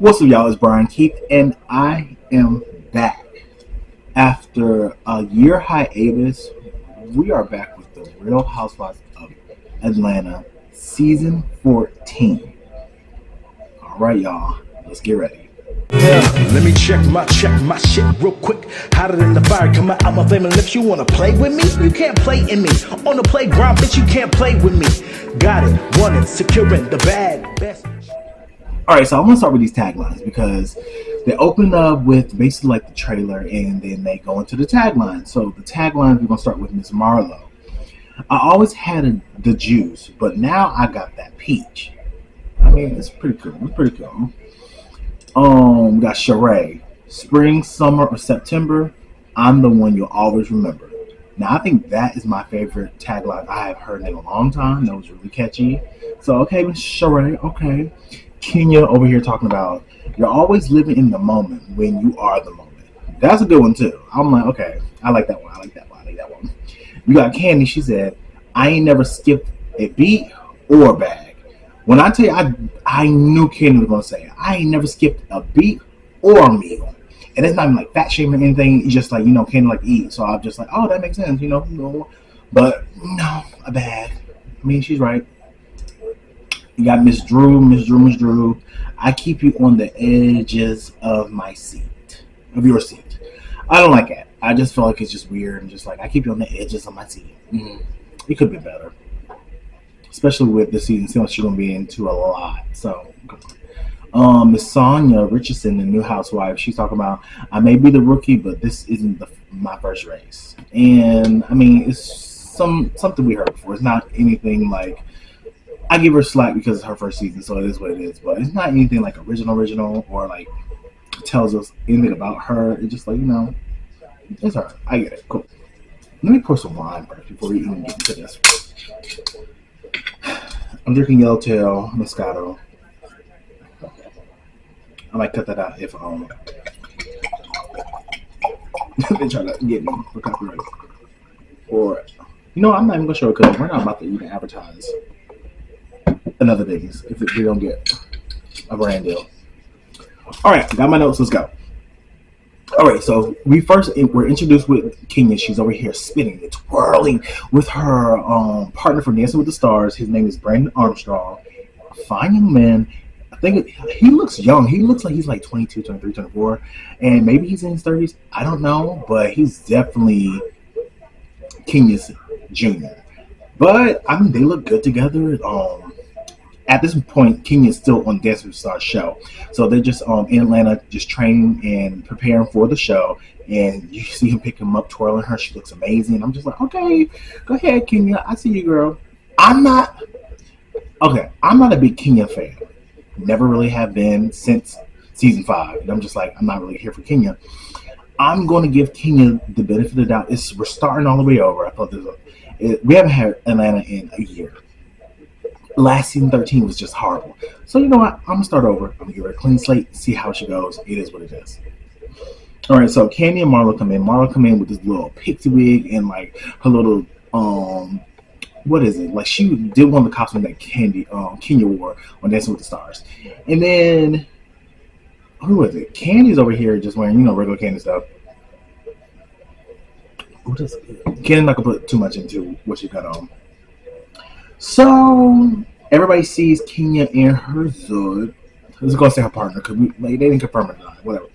What's up, y'all? It's Brian Keith, and I am back. After a year hiatus, we are back with the Real Housewives of Atlanta, season 14. All right, y'all, let's get ready. Yeah, let me check my shit real quick. Hotter than the fire coming out my flaming lips. You wanna play with me? You can't play in me. On the playground, bitch, you can't play with me. Got it, want it, securing the bag. Best. All right, so I'm gonna start with these taglines because they open up with basically like the trailer, and then they go into the tagline. So the tagline, we're gonna start with Miss Marlo. I always had the juice, but now I got that peach. I mean, it's pretty cool. It's pretty cool. We got Sheree. Spring, summer, or September, I'm the one you'll always remember. Now, I think that is my favorite tagline I have heard in a long time. That was really catchy. So, okay, Miss Sheree, okay. Kenya over here talking about you're always living in the moment when you are the moment. That's a good one, too. I'm like, okay, I like that one. I like that one. I like that one. You got Candy. She said, I ain't never skipped a beat or a bag. When I tell you, I knew Kenny was gonna say it. I ain't never skipped a beat or a meal, and it's not even like fat shaming or anything. It's just like Kenny like to eat, so I'm just like, oh, that makes sense, But no, a bag. I mean, she's right. You got Miss Drew. I keep you on the edges of your seat. I don't like it. I just feel like it's just weird and just like I keep you on the edges of my seat. It could be better. Especially with this season, since she's gonna be into a lot. So, Miss Sonia Richardson, the new housewife, she's talking about I may be the rookie, but this isn't my first race. And I mean, it's something we heard before. It's not anything like I give her slack because it's her first season, so it is what it is. But it's not anything like original, or like tells us anything about her. It's just like it's her. I get it. Cool. Let me pour some wine first before we even get into this. I'm drinking Yellowtail Moscato. I might cut that out if they try to get me for copyright. Or I'm not even gonna show it because we're not about to even advertise another days if we don't get a brand deal. All right, got my notes. Let's go. All right, so we're introduced with Kenya. She's over here spinning and twirling with her partner from Dancing with the Stars. His name is Brandon Armstrong. A fine young man. I think he looks young. He looks like he's like 22, 23, 24, and maybe he's in his 30s. I don't know, but he's definitely Kenya's junior. But I mean, they look good together. At this point, Kenya's still on Dancing with the Stars show. So they're just in Atlanta, just training and preparing for the show. And you see him pick him up, twirling her. She looks amazing. I'm just like, okay, go ahead, Kenya. I see you, girl. I'm not a big Kenya fan. Never really have been since season 5. And I'm just like, I'm not really here for Kenya. I'm going to give Kenya the benefit of the doubt. We're starting all the way over. I thought we haven't had Atlanta in a year. Last season 13 was just horrible. So you know what? I'm gonna start over. I'm gonna give her a clean slate, see how she goes. It is what it is. All right, so Candy and Marlo come in. Marlo come in with this little pixie wig and like her little what is it? Like she did one of the costumes that Kenya wore on Dancing with the Stars. And then who is it? Candy's over here just wearing regular Candy stuff. Candy not gonna put too much into what she got on. So everybody sees Kenya and her Zod. I was going to say her partner because they didn't confirm it or not. Whatever.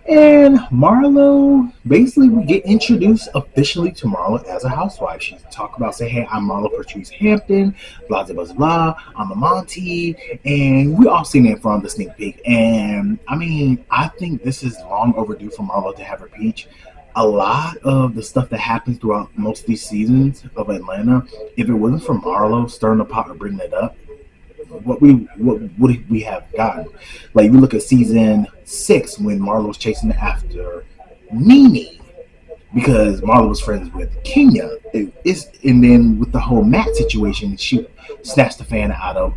And Marlo, basically, we get introduced officially to Marlo as a housewife. She talk about, say, hey, I'm Marlo Patrice Hampton, blah, blah, blah, blah. I'm a Monty. And we all seen it from the sneak peek. And, I mean, I think this is long overdue for Marlo to have her peach. A lot of the stuff that happens throughout most of these seasons of Atlanta, if it wasn't for Marlo stirring the pot or bringing it up, what would we have gotten? Like, you look at season 6 when Marlo was chasing after Nene because Marlo was friends with Kenya. And then with the whole Matt situation, she snatched the fan out of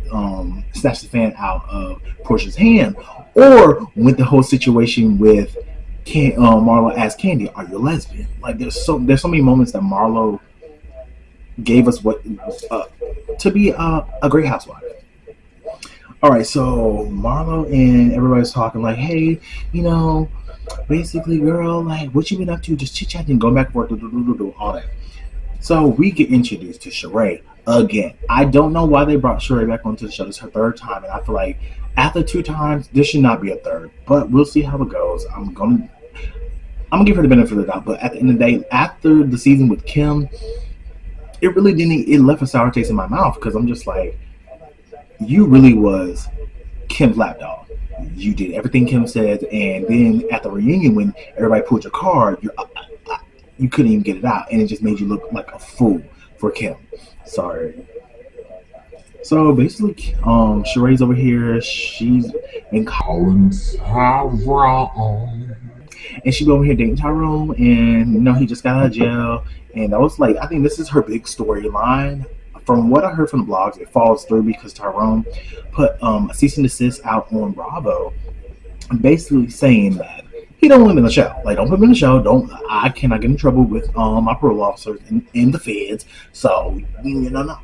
Portia's hand, or with the whole situation with Marlo asked Candy, "Are you a lesbian?" Like there's so many moments that Marlo gave us what to be a great housewife. All right, so Marlo and everybody's talking like, hey, you know, basically, girl, like, what you been up to? Just chit chatting, going back and forth, all that. So we get introduced to Sheree again. I don't know why they brought Sheree back onto the show. This is her third time, and I feel like after two times, this should not be a third. But we'll see how it goes. I'm gonna give her the benefit of the doubt. But at the end of the day, after the season with Kim, it really didn't. It left a sour taste in my mouth because I'm just like, you really was Kim's lapdog. You did everything Kim said, and then at the reunion when everybody pulled your card, you couldn't even get it out, and it just made you look like a fool for Kim. Sorry. So basically, Sheree's over here. She's in Collins, and she be over here dating Tyrone, and he just got out of jail, and that was like I think this is her big storyline. From what I heard from the blogs, it falls through because Tyrone put a cease and desist out on Bravo, basically saying that he don't want him in the show. Like, don't put him in the show. Don't. I cannot get in trouble with my parole officers in the feds. So no.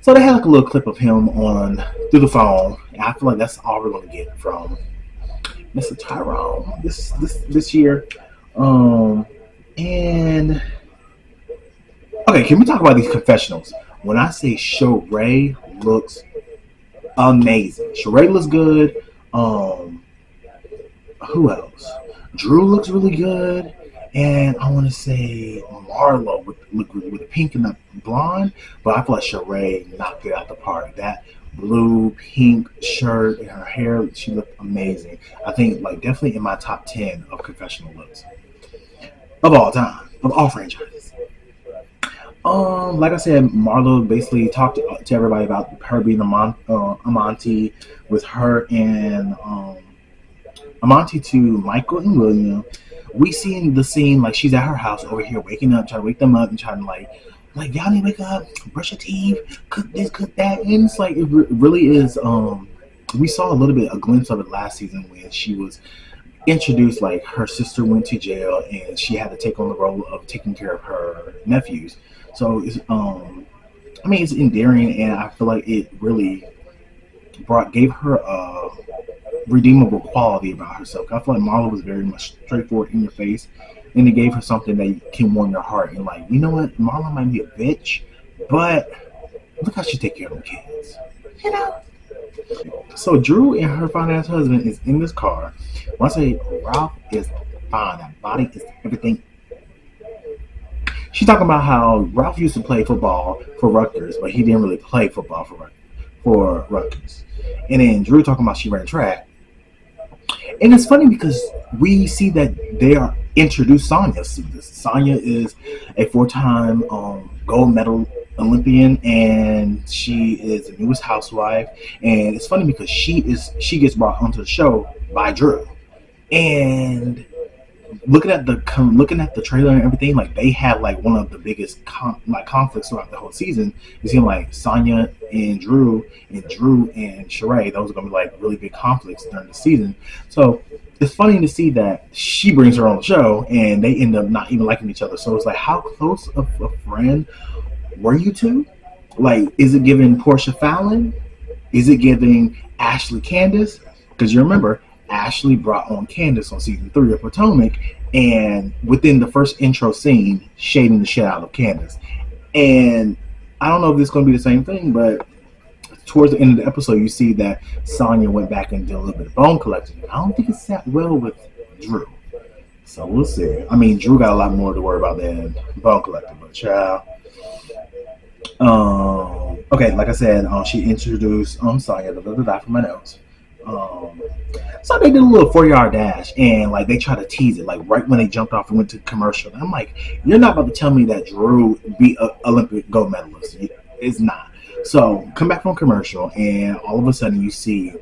So they had like a little clip of him on through the phone, and I feel like that's all we're gonna get from Mr. Tyrone this year. And okay, can we talk about these confessionals? When I say Sheree looks amazing, Sheree looks good. Who else? Drew looks really good, and I want to say Marlo with the pink and the blonde, but I feel like Sheree knocked it out the park. That blue pink shirt and her hair, she looked amazing. I think like definitely in my top 10 of confessional looks of all time, of all franchises. Like I said, Marlo basically talked to everybody about her being a Monty with her and Amonte to Michael and William. We seen the scene like she's at her house over here waking up, trying to wake them up and trying to like y'all need to wake up, brush your teeth, cook this, cook that, and it's like it really is. We saw a glimpse of it last season when she was introduced. Like her sister went to jail and she had to take on the role of taking care of her nephews. So it's I mean it's endearing, and I feel like it really gave her a redeemable quality about herself. I feel like Marlo was very much straightforward in your face, and it gave her something that can warm your heart. And like, you know what, Marlo might be a bitch, but look how she take care of them kids. You know. So Drew and her fine ass husband is in this car. When I say Ralph is fine, that body is everything. She's talking about how Ralph used to play football for Rutgers, but he didn't really play football for Rutgers. And then Drew talking about she ran track. And it's funny because we see that they are introduced Sonya to this. Sonya is a four-time gold medal Olympian, and she is the newest housewife. And it's funny because she gets brought onto the show by Drew. And looking at the trailer and everything, like they have like one of the biggest conflicts throughout the whole season. You see like Sonya and Drew and Sheree. Those are gonna be like really big conflicts during the season. So it's funny to see that she brings her on the show and they end up not even liking each other. So it's like, how close of a friend were you two? Like, is it giving Portia Fallon? Is it giving Ashley Candace? Because you remember, Ashley brought on Candace on season 3 of Potomac, and within the first intro scene, shading the shit out of Candace. And I don't know if this is going to be the same thing, but towards the end of the episode, you see that Sonya went back and did a little bit of bone collecting. I don't think it sat well with Drew. So we'll see. I mean, Drew got a lot more to worry about than bone collecting, but child. Okay, like I said, she introduced Sonya, for my notes. So they did a little 4-yard dash, and like they tried to tease it, like right when they jumped off and went to commercial. And I'm like, you're not about to tell me that Drew beat an Olympic gold medalist. It's not. So come back from commercial, and all of a sudden you see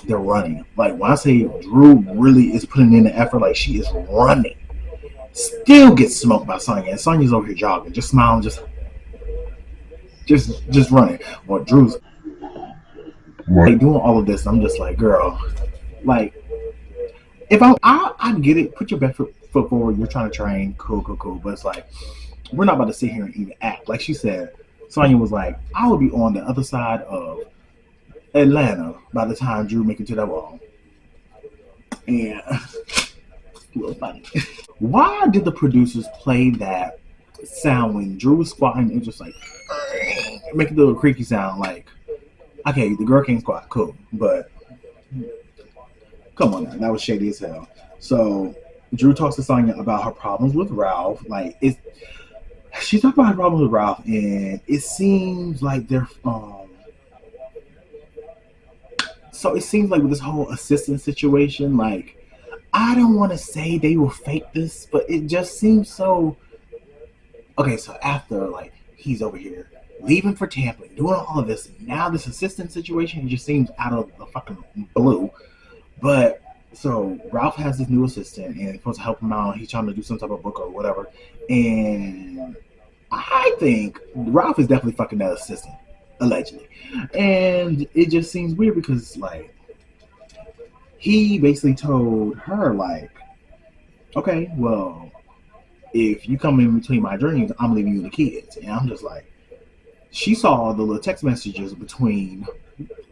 they're running. Like when I say Drew really is putting in the effort, like she is running, still gets smoked by Sonya, and Sonya's over here jogging, just smiling, just running. Well, Drew's like doing all of this. I'm just like, girl, like if I get it, put your best foot forward. You're trying to train, cool. But it's like we're not about to sit here and even act. Like she said, Sonya was like, I would be on the other side of Atlanta by the time Drew make it to that wall. And a little funny. Why did the producers play that sound when Drew was squatting? It was just like make a little creaky sound. Like, okay, the girl can't squat, cool, but come on now, that was shady as hell. So Drew talks to Sonya about her problems with Ralph. Like, she talked about her problems with Ralph, and it seems like they're so it seems like with this whole assistant situation, like I don't want to say they will fake this, but it just seems so. Okay, so after like he's over here leaving for Tampa, doing all of this, now this assistant situation, it just seems out of the fucking blue. But so Ralph has this new assistant and he's supposed to help him out. He's trying to do some type of book or whatever, and I think Ralph is definitely fucking that assistant, allegedly. And it just seems weird because like he basically told her like, okay, well, if you come in between my dreams, I'm leaving you the kids. And I'm just like, she saw the little text messages between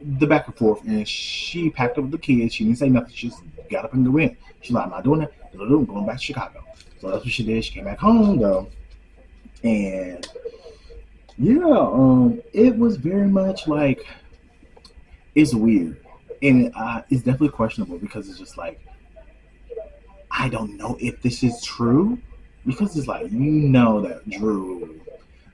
the back and forth, and she packed up the kids. She didn't say nothing. She just got up and went. She's like, I'm not doing that. I'm going back to Chicago. So that's what she did. She came back home though, and yeah, it was very much like it's weird, and it's definitely questionable because it's just like I don't know if this is true because it's like that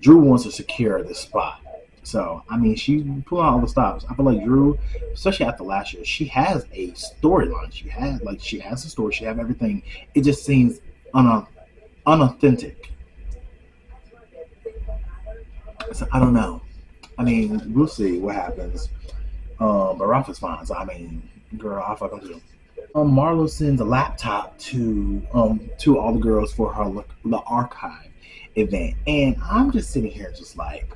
Drew wants to secure this spot. So I mean, she pulled out all the stops. I feel like Drew, especially after last year, she has a storyline. She has a story. She has everything. It just seems unauthentic. So I don't know. I mean, we'll see what happens. But Ralph is fine. So I mean, girl, I fuck him too. Marlo sends a laptop to all the girls for the archive event, and I'm just sitting here just like,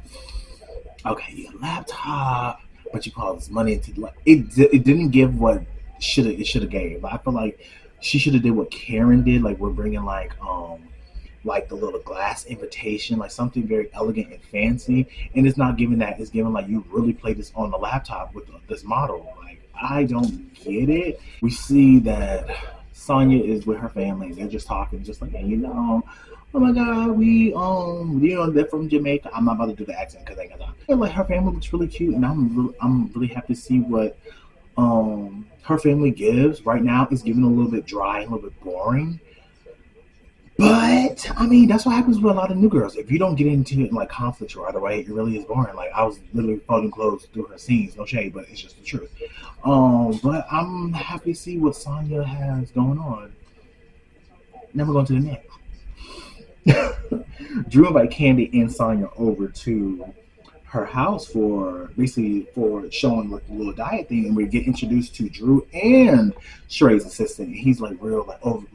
okay, a laptop, but you call this money into like it didn't give what should have gave. I feel like she should have did what Karen did, like we're bringing like the little glass invitation, like something very elegant and fancy, and it's not giving that. It's giving like you really play this on the laptop with this model. Like I don't get it. We see that Sonya is with her family, and they're just talking, just like, hey, oh my god, they're from Jamaica. I'm not about to do the accent because I ain't got time. And, like her family looks really cute, and I'm really happy to see what her family gives. Right now, it's giving a little bit dry, a little bit boring. But I mean, that's what happens with a lot of new girls. If you don't get into it in like conflict right away, it really is boring. Like I was literally folding clothes through her scenes. No shade, but it's just the truth. But I'm happy to see what Sonya has going on. Now we're going to the next. Drew invite Candy and Sonya over to her house for showing like a little diet thing, and we get introduced to Drew and Sheray's assistant. And he's like real over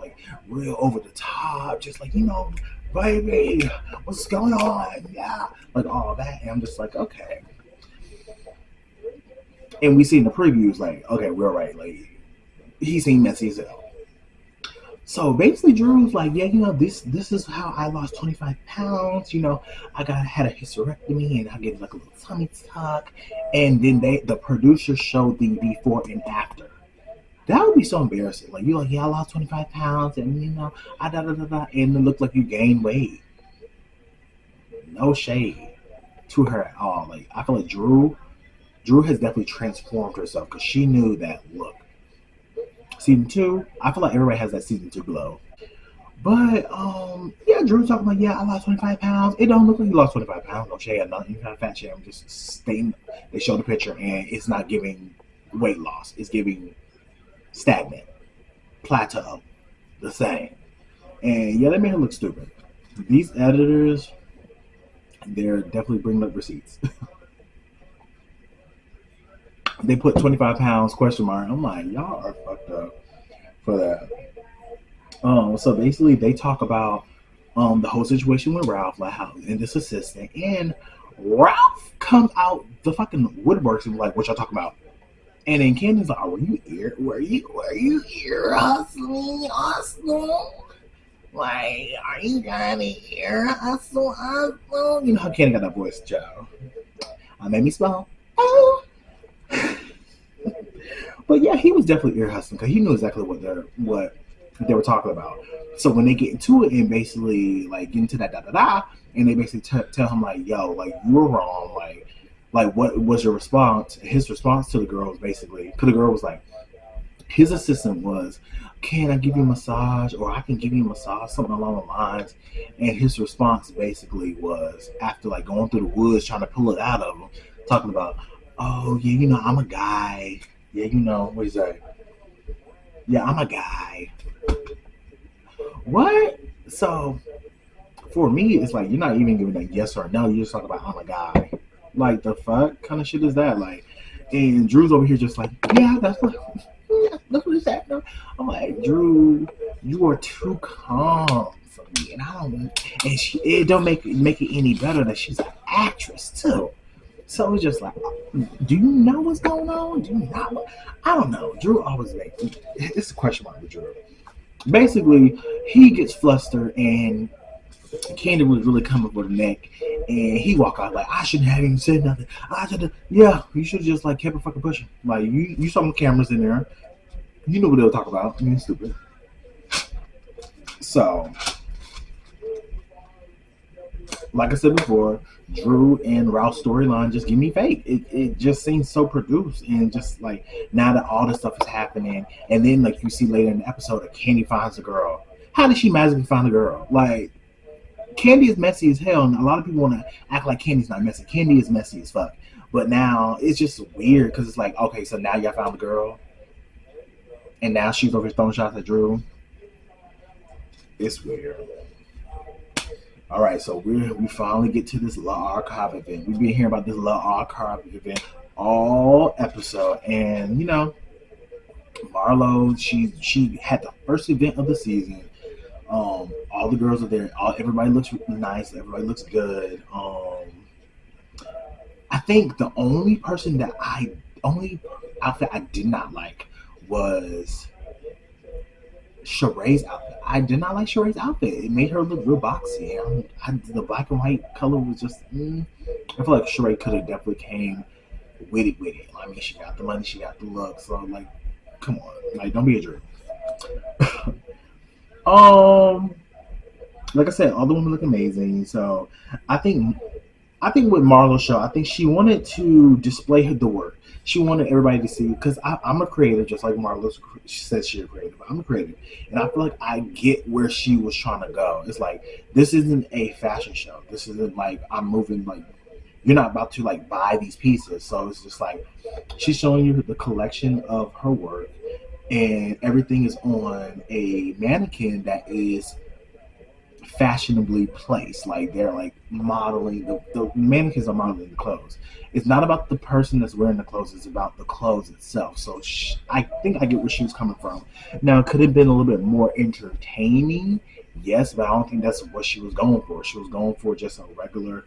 the top, just like baby, what's going on? Yeah, like all that. And I'm just like, okay. And we see in the previews like, okay, we're right. Like he seemed messy as hell. So basically, Drew's like, yeah, this is how I lost 25 pounds. I had a hysterectomy and I get like a little tummy tuck, and then the producers showed the before and after. That would be so embarrassing. Like you're like, yeah, I lost 25 pounds, and I and it looked like you gained weight. No shade to her at all. Like I feel like Drew has definitely transformed herself because she knew that look. Season 2, I feel like everybody has that season 2 glow. But yeah, Drew's talking about, yeah, I lost 25 pounds. It don't look like you lost 25 pounds. No shade, nothing. You got a fat shame. I'm just staying. They show the picture and it's not giving weight loss. It's giving stagnant, plateau, the same. And yeah, that made her look stupid. These editors, they're definitely bringing up receipts. They put 25 pounds question mark. I'm like, y'all are fucked up for that. So basically they talk about the whole situation with Ralph, like how and this assistant, and Ralph comes out the fucking woodworks and like, what y'all talking about? And then Candy's like, oh, were you ear hustling? Like, are you trying to ear hustle? You know how Candy got that voice, Joe. I made me smile. Oh. But yeah, he was definitely ear hustling because he knew exactly what they were talking about. So when they get into it and basically like get into that da da da, and they basically tell him like, "Yo, like you were wrong," like what was your response? His response to the girl was basically because the girl was like, his assistant was, "Can I give you a massage, or I can give you a massage," something along the lines. And his response basically was, after like going through the woods trying to pull it out of him, talking about, "Oh yeah, I'm a guy. Yeah, what is that? Yeah, I'm a guy." What? So for me, it's like you're not even giving a yes or a no. You just talk about I'm a guy. Like the fuck kind of shit is that? Like, and Drew's over here just like, yeah, that's what he said. I'm like, Drew, you are too calm for me, and I don't. And it don't make it any better that she's an actress too. So it's just like, do you know what's going on? Do you not? I don't know. Drew always like, it's a question mark with Drew. Basically, he gets flustered and Candy was really coming for the neck, and he walk out like, I shouldn't have even said nothing. I should have, yeah, you should have just like kept it fucking pushing. Like you saw the cameras in there, you know what they were talking about. You stupid. So, like I said before, Drew and Ralph's storyline just give me fake. It just seems so produced, and just like now that all this stuff is happening, and then like you see later in the episode that Candy finds a girl. How did she magically find a girl? Like Candy is messy as hell, and a lot of people want to act like Candy's not messy. Candy is messy as fuck. But now it's just weird because it's like, okay, so now y'all found the girl, and now she's over here throwing shots at Drew. It's weird. All right, so we finally get to this Law Archive event. We've been hearing about this Law Archive event all episode, and Marlo, she had the first event of the season. All the girls are there. Everybody looks nice. Everybody looks good. I think the only outfit I did not like was Sheree's outfit. I did not like Sheree's outfit. It made her look real boxy. The black and white color was just. I feel like Sheree could have definitely came with it. I mean, she got the money, she got the look. So I'm like, come on, like don't be a jerk. um, like I said, all the women look amazing. So I think I think with Marlo's show, I think she wanted to display the work. She wanted everybody to see because I'm a creator, just like Marlo says she's a creator. But I'm a creator, and I feel like I get where she was trying to go. It's like this isn't a fashion show. This isn't like I'm moving like you're not about to like buy these pieces. So it's just like she's showing you the collection of her work, and everything is on a mannequin that is fashionably placed. Like they're like modeling the mannequins are modeling the clothes. It's not about the person that's wearing the clothes. It's about the clothes itself. So I think I get where she was coming from. Now it could have been a little bit more entertaining, yes, but I don't think that's what she was going for. She was going for just a regular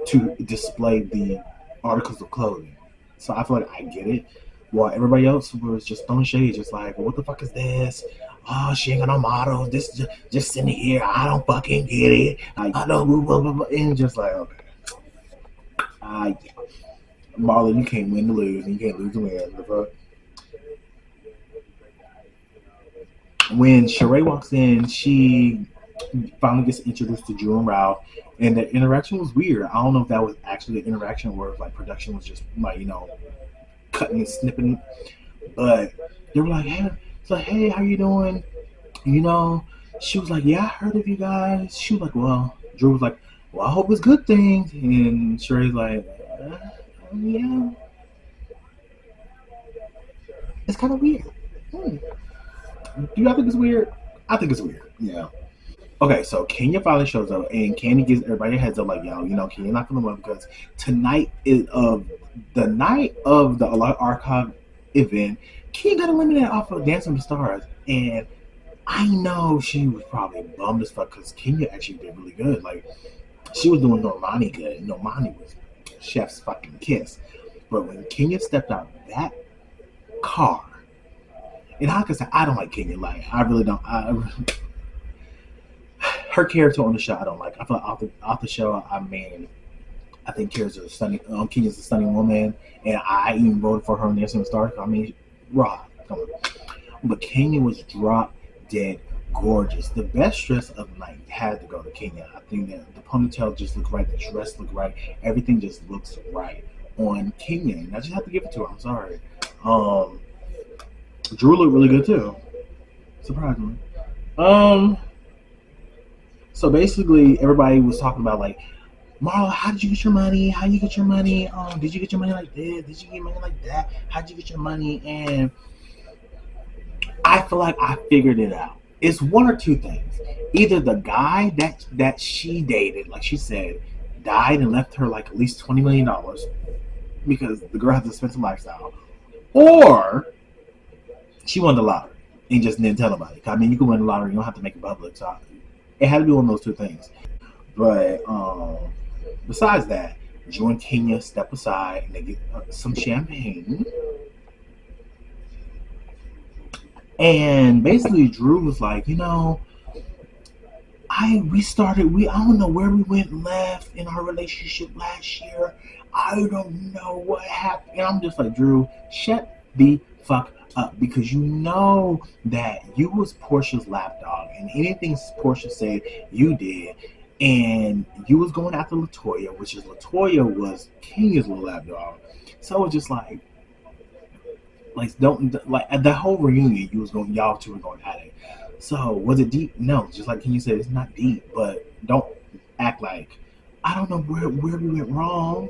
to display the articles of clothing. So I feel like I get it. While everybody else was just throwing shade, just like, what the fuck is this? Oh, she ain't got no models. This just sitting here. I don't fucking get it. Like, I know, blah, blah, blah. And just like, okay. Yeah. Marlon, you can't win to lose, and you can't lose to win. The fuck? When Sheree walks in, she finally gets introduced to Drew and Ralph, and the interaction was weird. I don't know if that was actually the interaction or if like production was just like, cutting and snipping, but they were like, hey, it's like, hey, how you doing? She was like, yeah, I heard of you guys. She was like, well, Drew was like, well, I hope it's good things. And Sheree's like, yeah, it's kind of weird. Do y'all think it's weird? I think it's weird. Yeah. Okay, so Kenya finally shows up, and Candy gives everybody a heads up, like, yo, Kenya not gonna win because tonight is the night of the archive event. Kenya got eliminated off of Dancing with the Stars, and I know she was probably bummed as fuck because Kenya actually did really good. Like, she was doing Normani good. Normani was chef's fucking kiss. But when Kenya stepped out of that car, and I can say I don't like Kenya. Like, I really don't. Her character on the show, I don't like. I feel like off the show, I mean, I think Kenya's a stunning woman, and I even voted for her in Dancing with the Stars. I mean, raw. Come on. But Kenya was drop dead gorgeous. The best dress of the night had to go to Kenya. I think that the ponytail just looked right, the dress looked right, everything just looks right on Kenya. And I just have to give it to her. I'm sorry. Um, Drew looked really good too, surprisingly. Um, so basically, everybody was talking about like, Marla, how did you get your money? How you get your money? Did you get your money like this? Did you get money like that? How did you get your money? And I feel like I figured it out. It's one or two things. Either the guy that she dated, like she said, died and left her like at least $20 million because the girl has an expensive lifestyle, or she won the lottery and just didn't tell nobody. I mean, you can win the lottery, you don't have to make it public. So it had to be one of those two things. But besides that, Drew and Kenya step aside and they get some champagne. And basically, Drew was like, I don't know where we went left in our relationship last year. I don't know what happened. And I'm just like, Drew, shut the fuck up, because you know that you was Portia's lapdog, and anything Portia said you did, and you was going after Latoya, which is Latoya was Kenya's little lapdog. So it's just like don't like at the whole reunion y'all two were going at it. So was it deep? No, just like Kenya said, it's not deep, but don't act like I don't know where we went wrong.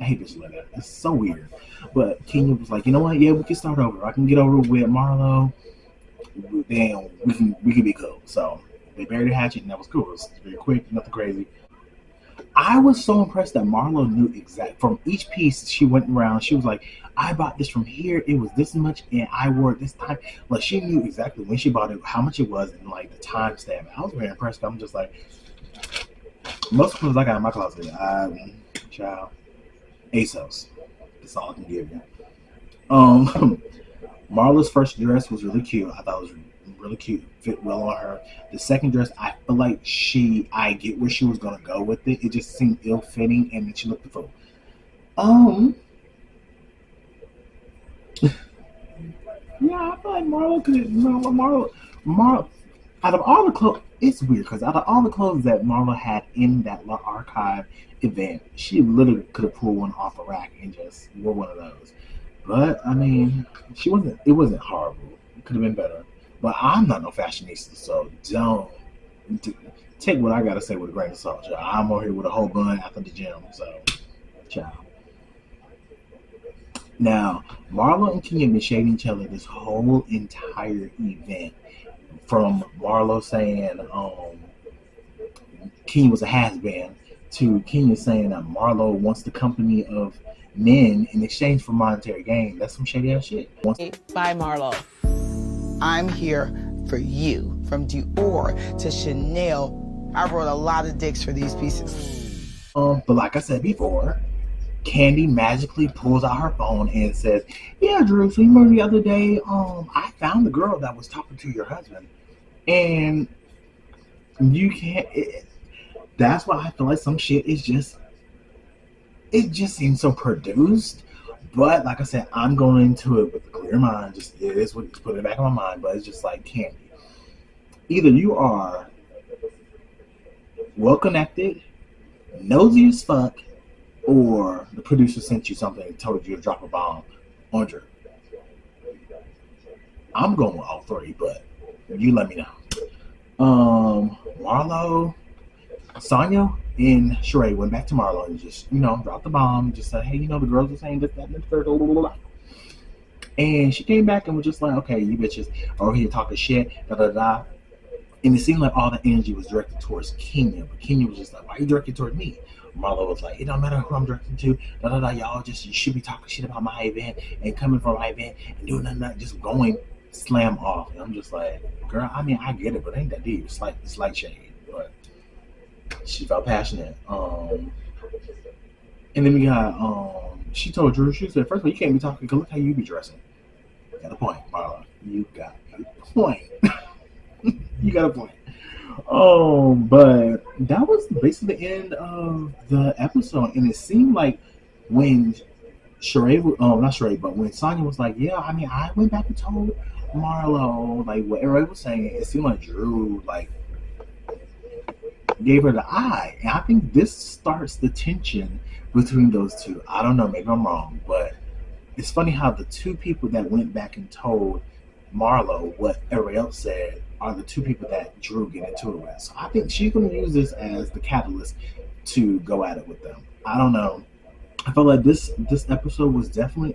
I hate bitches like that. It's so weird. But Kenya was like, you know what? Yeah, we can start over. I can get over with Marlo. Then we can be cool. So they buried the hatchet, and that was cool. It was very quick, nothing crazy. I was so impressed that Marlo knew exact from each piece she went around. She was like, I bought this from here. It was this much, and I wore it this time. Like she knew exactly when she bought it, how much it was, and like the time stamp. I was very impressed. I'm just like, most clothes I got in my closet, child, ASOS. That's all I can give you. Marla's first dress was really cute. I thought it was really cute, fit well on her. The second dress, I feel like I get where she was gonna go with it. It just seemed ill fitting, and then she looked the fool. Yeah, I feel like Marlo could. Marlo. Out of all the clothes, it's weird because out of all the clothes that Marlo had in that archive event, she literally could have pulled one off a rack and just wore one of those. But I mean, she wasn't. It wasn't horrible. It could have been better. But I'm not no fashionista, so don't take what I gotta say with a grain of salt. Child. I'm over here with a whole bun after the gym, so ciao. Now, Marlo and Kenya have been shading each other this whole entire event. From Marlo saying Kenya was a has-been to Kenya saying that Marlo wants the company of men in exchange for monetary gain. That's some shady ass shit. By Marlo. I'm here for you. From Dior to Chanel, I wrote a lot of dicks for these pieces. But like I said before, Candy magically pulls out her phone and says, yeah, Drew, so you remember the other day, I found the girl that was talking to your husband. And you can't, that's why I feel like some shit is just, it just seems so produced. But like I said, I'm going into it with a clear mind. Just it is what, just put it back in my mind. But it's just like Candy. Either you are well connected, nosy as fuck, or the producer sent you something and told you to drop a bomb on Drew. I'm going with all three, but you let me know. Marlo, Sonya, and Sheree went back to Marlo and just, dropped the bomb. Just said, hey, the girls are saying this, that, and the third, blah, blah, blah. And she came back and was just like, okay, you bitches are over here talking shit, da, da, da. And it seemed like all the energy was directed towards Kenya. But Kenya was just like, why are you directed toward me? Marlo was like, it don't matter who I'm directing to, da, da, da. Y'all you should be talking shit about my event and coming from my event and doing nothing, just going slam off. And I'm just like, girl, I mean, I get it, but it ain't that deep. It's light shade. But she felt passionate. And then we got, she told Drew, she said, first of all, you can't be talking because look how you be dressing. You got a point, Marla. You got a point. You got a point. But that was basically the end of the episode. And it seemed like when Sheree, not Sheree, but when Sonya was like, "Yeah, I mean, I went back and told Marlo like what everybody was saying," it seemed like Drew like gave her the eye, and I think this starts the tension between those two. I don't know, maybe I'm wrong, but it's funny how the two people that went back and told Marlo what everybody else said are the two people that Drew get into it with. So I think she's going to use this as the catalyst to go at it with them. I don't know. I felt like this episode was definitely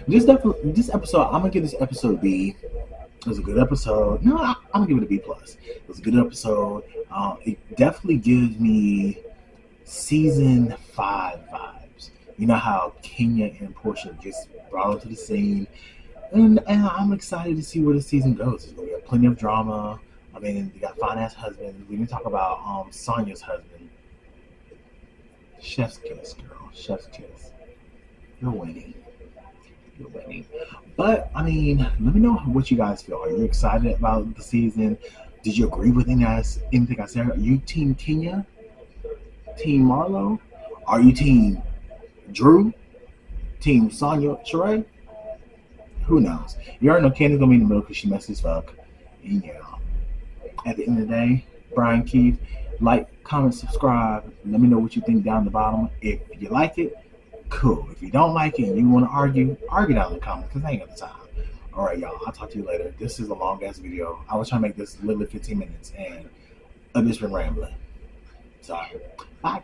this episode. I'm gonna give this episode B. It was a good episode. No, I'm gonna give it a B plus. It was a good episode. It definitely gives me season 5 vibes. You know how Kenya and Portia just brought onto the scene, and I'm excited to see where the season goes. There's gonna be plenty of drama. I mean, you got fine ass husbands. We didn't talk about Sonya's husband. Chef's kiss, girl. Chef's kiss. You're winning. You're winning. But I mean, let me know what you guys feel. Are you excited about the season? Did you agree with anything I said? Are you team Kenya? Team Marlo? Are you team Drew? Team Sonya Sheree? Who knows? You already know Candy's gonna be in the middle because she messy as fuck. And yeah. At the end of the day, Brian Keith, like, comment, subscribe. Let me know what you think down the bottom. If you like it, cool. If you don't like it and you want to argue down in the comments because I ain't got the time. All right, y'all. I'll talk to you later. This is a long ass video. I was trying to make this literally 15 minutes and I've just been rambling. Sorry. Bye.